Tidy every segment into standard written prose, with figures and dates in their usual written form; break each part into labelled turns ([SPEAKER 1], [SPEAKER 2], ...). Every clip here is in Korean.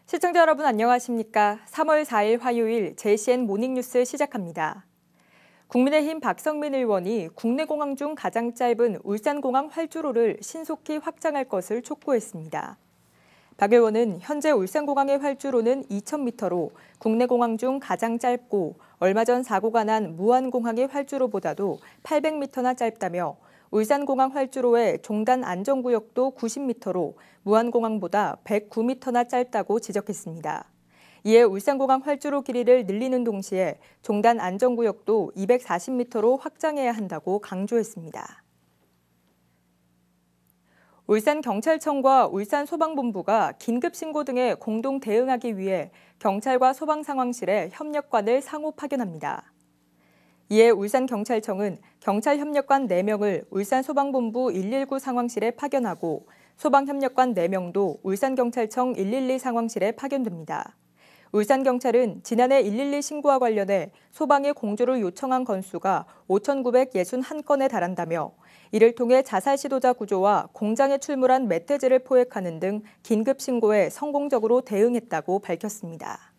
[SPEAKER 1] 시청자 여러분 안녕하십니까? 3월 4일 화요일 JCN 모닝뉴스 시작합니다. 국민의힘 박성민 의원이 국내 공항 중 가장 짧은 울산공항 활주로를 신속히 확장할 것을 촉구했습니다. 박 의원은 현재 울산공항의 활주로는 2,000m로 국내 공항 중 가장 짧고 얼마 전 사고가 난 무안공항의 활주로보다도 800m나 짧다며 울산공항 활주로의 종단 안전구역도 90m로 무안공항보다 109m나 짧다고 지적했습니다. 이에 울산공항 활주로 길이를 늘리는 동시에 종단 안전구역도 240m로 확장해야 한다고 강조했습니다. 울산경찰청과 울산소방본부가 긴급신고 등에 공동 대응하기 위해 경찰과 소방상황실에 협력관을 상호 파견합니다. 이에 울산경찰청은 경찰협력관 4명을 울산소방본부 119 상황실에 파견하고 소방협력관 4명도 울산경찰청 112 상황실에 파견됩니다. 울산경찰은 지난해 112 신고와 관련해 소방의 공조를 요청한 건수가 5,961건에 달한다며 이를 통해 자살 시도자 구조와 공장에 출몰한 멧돼지를 포획하는 등 긴급 신고에 성공적으로 대응했다고 밝혔습니다.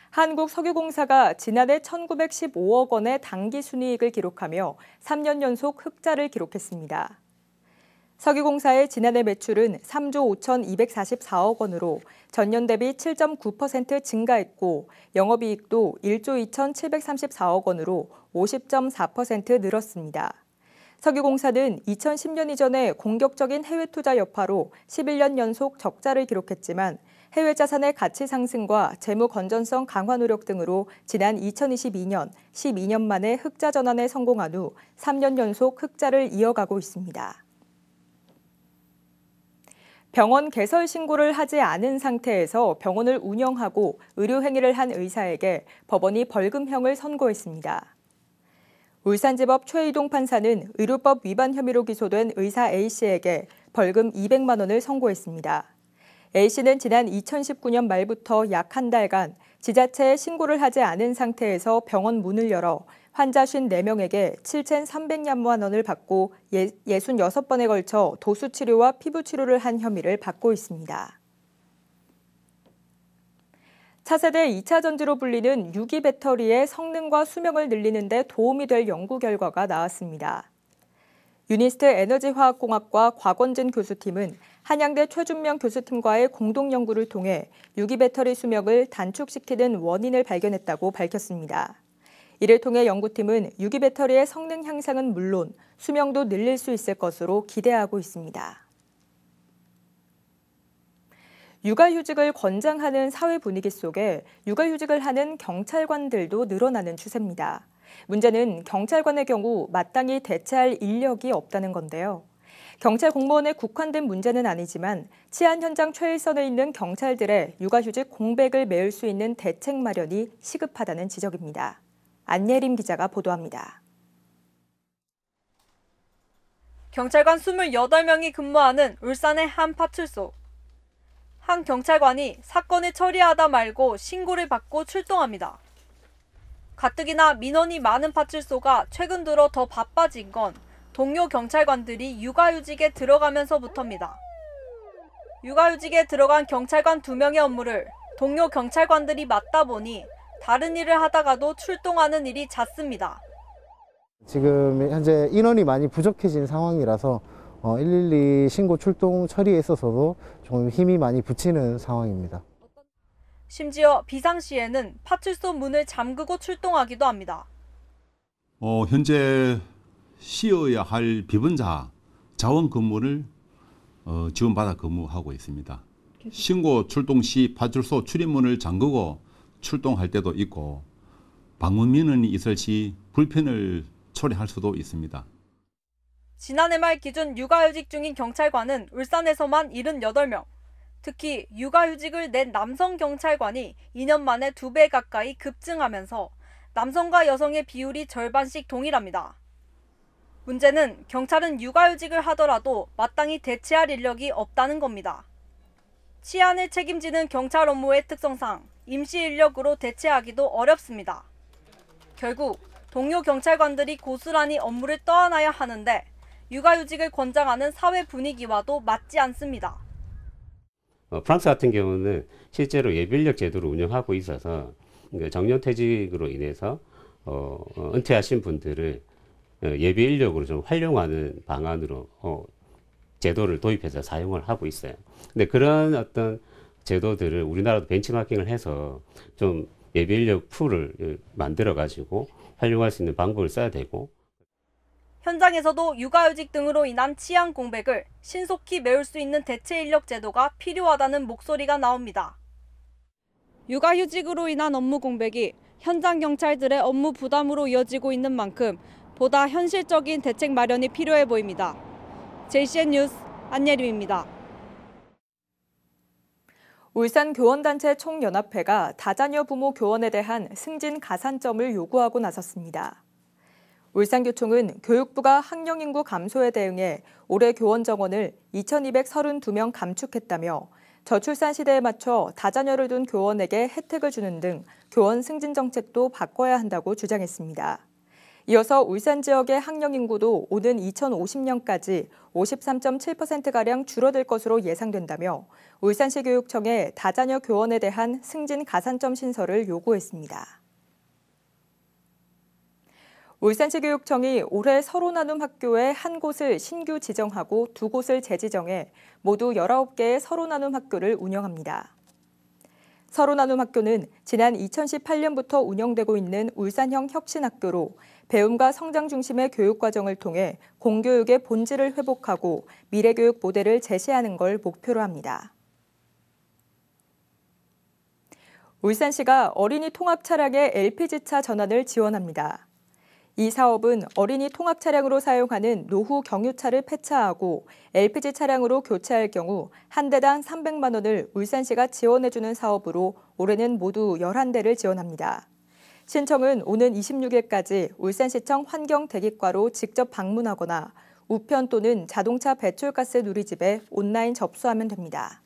[SPEAKER 1] 한국석유공사가 지난해 1,915억 원의 당기순이익을 기록하며 3년 연속 흑자를 기록했습니다. 석유공사의 지난해 매출은 3조 5,244억 원으로 전년 대비 7.9% 증가했고 영업이익도 1조 2,734억 원으로 50.4% 늘었습니다. 석유공사는 2010년 이전에 공격적인 해외 투자 여파로 11년 연속 적자를 기록했지만 해외 자산의 가치 상승과 재무 건전성 강화 노력 등으로 지난 2022년 12년 만에 흑자 전환에 성공한 후 3년 연속 흑자를 이어가고 있습니다. 병원 개설 신고를 하지 않은 상태에서 병원을 운영하고 의료행위를 한 의사에게 법원이 벌금형을 선고했습니다. 울산지법 최의동 판사는 의료법 위반 혐의로 기소된 의사 A씨에게 벌금 200만 원을 선고했습니다. A씨는 지난 2019년 말부터 약 한 달간 지자체에 신고를 하지 않은 상태에서 병원 문을 열어 환자 54명에게 7,300만 원을 받고 66번에 걸쳐 도수치료와 피부치료를 한 혐의를 받고 있습니다. 차세대 2차 전지로 불리는 유기 배터리의 성능과 수명을 늘리는 데 도움이 될 연구 결과가 나왔습니다. 유니스트 에너지화학공학과 곽원진 교수팀은 한양대 최준명 교수팀과의 공동 연구를 통해 유기 배터리 수명을 단축시키는 원인을 발견했다고 밝혔습니다. 이를 통해 연구팀은 유기 배터리의 성능 향상은 물론 수명도 늘릴 수 있을 것으로 기대하고 있습니다. 육아휴직을 권장하는 사회 분위기 속에 육아휴직을 하는 경찰관들도 늘어나는 추세입니다. 문제는 경찰관의 경우 마땅히 대체할 인력이 없다는 건데요. 경찰 공무원에 국한된 문제는 아니지만 치안 현장 최일선에 있는 경찰들의 육아휴직 공백을 메울 수 있는 대책 마련이 시급하다는 지적입니다. 안예림 기자가 보도합니다.
[SPEAKER 2] 경찰관 28명이 근무하는 울산의 한 파출소. 한 경찰관이 사건을 처리하다 말고 신고를 받고 출동합니다. 가뜩이나 민원이 많은 파출소가 최근 들어 더 바빠진 건 동료 경찰관들이 육아휴직에 들어가면서부터입니다. 육아휴직에 들어간 경찰관 2명의 업무를 동료 경찰관들이 맡다 보니 다른 일을 하다가도 출동하는 일이 잦습니다.
[SPEAKER 3] 지금 현재 인원이 많이 부족해진 상황이라서 112 신고 출동 처리에 있어서도 좀 힘이 많이 붙이는 상황입니다.
[SPEAKER 2] 심지어 비상시에는 파출소 문을 잠그고 출동하기도 합니다.
[SPEAKER 4] 현재 쉬어야 할 비번자 자원 근무를 지원받아 근무하고 있습니다. 신고 출동 시 파출소 출입문을 잠그고 출동할 때도 있고 방문 민원이 있을 시 불편을 초래할 수도 있습니다.
[SPEAKER 2] 지난해 말 기준 육아휴직 중인 경찰관은 울산에서만 78명. 특히 육아휴직을 낸 남성 경찰관이 2년 만에 2배 가까이 급증하면서 남성과 여성의 비율이 절반씩 동일합니다. 문제는 경찰은 육아휴직을 하더라도 마땅히 대체할 인력이 없다는 겁니다. 치안을 책임지는 경찰 업무의 특성상 임시 인력으로 대체하기도 어렵습니다. 결국 동료 경찰관들이 고스란히 업무를 떠안아야 하는데 육아휴직을 권장하는 사회 분위기와도 맞지 않습니다.
[SPEAKER 5] 프랑스 같은 경우는 실제로 예비인력 제도를 운영하고 있어서 정년퇴직으로 인해서 은퇴하신 분들을 예비인력으로 좀 활용하는 방안으로 제도를 도입해서 사용을 하고 있어요. 근데 그런 어떤 제도들을 우리나라도 벤치마킹을 해서 좀 예비인력 풀을 만들어 가지고 활용할 수 있는 방법을 써야 되고,
[SPEAKER 2] 현장에서도 육아휴직 등으로 인한 치안 공백을 신속히 메울 수 있는 대체 인력 제도가 필요하다는 목소리가 나옵니다. 육아휴직으로 인한 업무 공백이 현장 경찰들의 업무 부담으로 이어지고 있는 만큼 보다 현실적인 대책 마련이 필요해 보입니다. JCN 뉴스 안예림입니다.
[SPEAKER 1] 울산 교원단체 총연합회가 다자녀 부모 교원에 대한 승진 가산점을 요구하고 나섰습니다. 울산교총은 교육부가 학령인구 감소에 대응해 올해 교원 정원을 2,232명 감축했다며 저출산 시대에 맞춰 다자녀를 둔 교원에게 혜택을 주는 등 교원 승진 정책도 바꿔야 한다고 주장했습니다. 이어서 울산 지역의 학령인구도 오는 2050년까지 53.7%가량 줄어들 것으로 예상된다며 울산시 교육청에 다자녀 교원에 대한 승진 가산점 신설을 요구했습니다. 울산시 교육청이 올해 서로 나눔 학교에 한 곳을 신규 지정하고 두 곳을 재지정해 모두 19개의 서로 나눔 학교를 운영합니다. 서로 나눔 학교는 지난 2018년부터 운영되고 있는 울산형 혁신학교로 배움과 성장 중심의 교육과정을 통해 공교육의 본질을 회복하고 미래교육 모델을 제시하는 걸 목표로 합니다. 울산시가 어린이 통학 차량의 LPG차 전환을 지원합니다. 이 사업은 어린이 통학 차량으로 사용하는 노후 경유차를 폐차하고 LPG 차량으로 교체할 경우 한 대당 300만 원을 울산시가 지원해주는 사업으로 올해는 모두 11대를 지원합니다. 신청은 오는 26일까지 울산시청 환경대기과로 직접 방문하거나 우편 또는 자동차 배출가스 누리집에 온라인 접수하면 됩니다.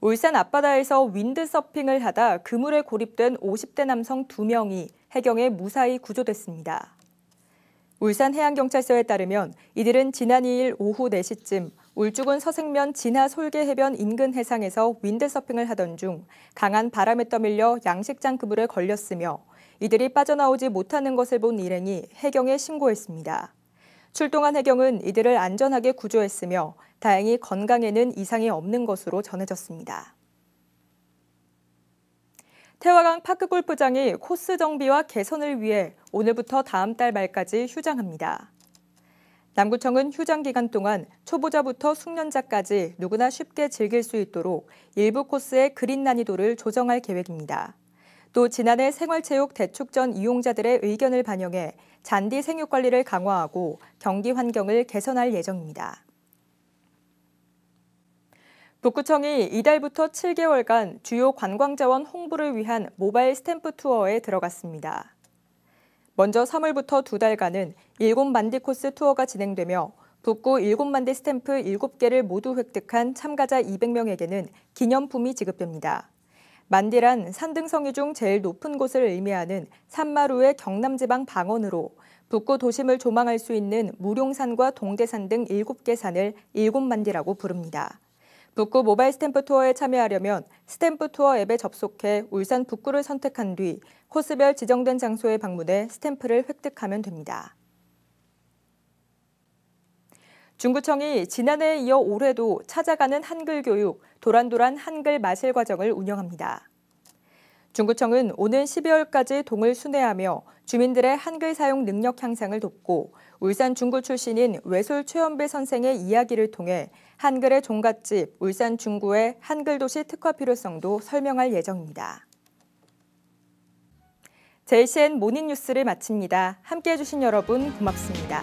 [SPEAKER 1] 울산 앞바다에서 윈드서핑을 하다 그물에 고립된 50대 남성 2명이 해경에 무사히 구조됐습니다. 울산해양경찰서에 따르면 이들은 지난 2일 오후 4시쯤 울주군 서생면 진화 솔개해변 인근 해상에서 윈드서핑을 하던 중 강한 바람에 떠밀려 양식장 그물에 걸렸으며 이들이 빠져나오지 못하는 것을 본 일행이 해경에 신고했습니다. 출동한 해경은 이들을 안전하게 구조했으며 다행히 건강에는 이상이 없는 것으로 전해졌습니다. 태화강 파크골프장이 코스 정비와 개선을 위해 오늘부터 다음 달 말까지 휴장합니다. 남구청은 휴장 기간 동안 초보자부터 숙련자까지 누구나 쉽게 즐길 수 있도록 일부 코스의 그린 난이도를 조정할 계획입니다. 또 지난해 생활체육 대축전 이용자들의 의견을 반영해 잔디 생육 관리를 강화하고 경기 환경을 개선할 예정입니다. 북구청이 이달부터 7개월간 주요 관광자원 홍보를 위한 모바일 스탬프 투어에 들어갔습니다. 먼저 3월부터 2달간은 7만디 코스 투어가 진행되며 북구 7만디 스탬프 7개를 모두 획득한 참가자 200명에게는 기념품이 지급됩니다. 만디란 산등성이 중 제일 높은 곳을 의미하는 산마루의 경남지방 방언으로 북구 도심을 조망할 수 있는 무룡산과 동대산 등 7개 산을 7만디라고 부릅니다. 북구 모바일 스탬프 투어에 참여하려면 스탬프 투어 앱에 접속해 울산 북구를 선택한 뒤 코스별 지정된 장소에 방문해 스탬프를 획득하면 됩니다. 중구청이 지난해에 이어 올해도 찾아가는 한글 교육, 도란도란 한글 마실 과정을 운영합니다. 중구청은 오는 12월까지 동을 순회하며 주민들의 한글 사용 능력 향상을 돕고 울산 중구 출신인 외솔 최연배 선생의 이야기를 통해 한글의 종갓집 울산 중구의 한글도시 특화 필요성도 설명할 예정입니다. JCN 모닝뉴스를 마칩니다. 함께해 주신 여러분 고맙습니다.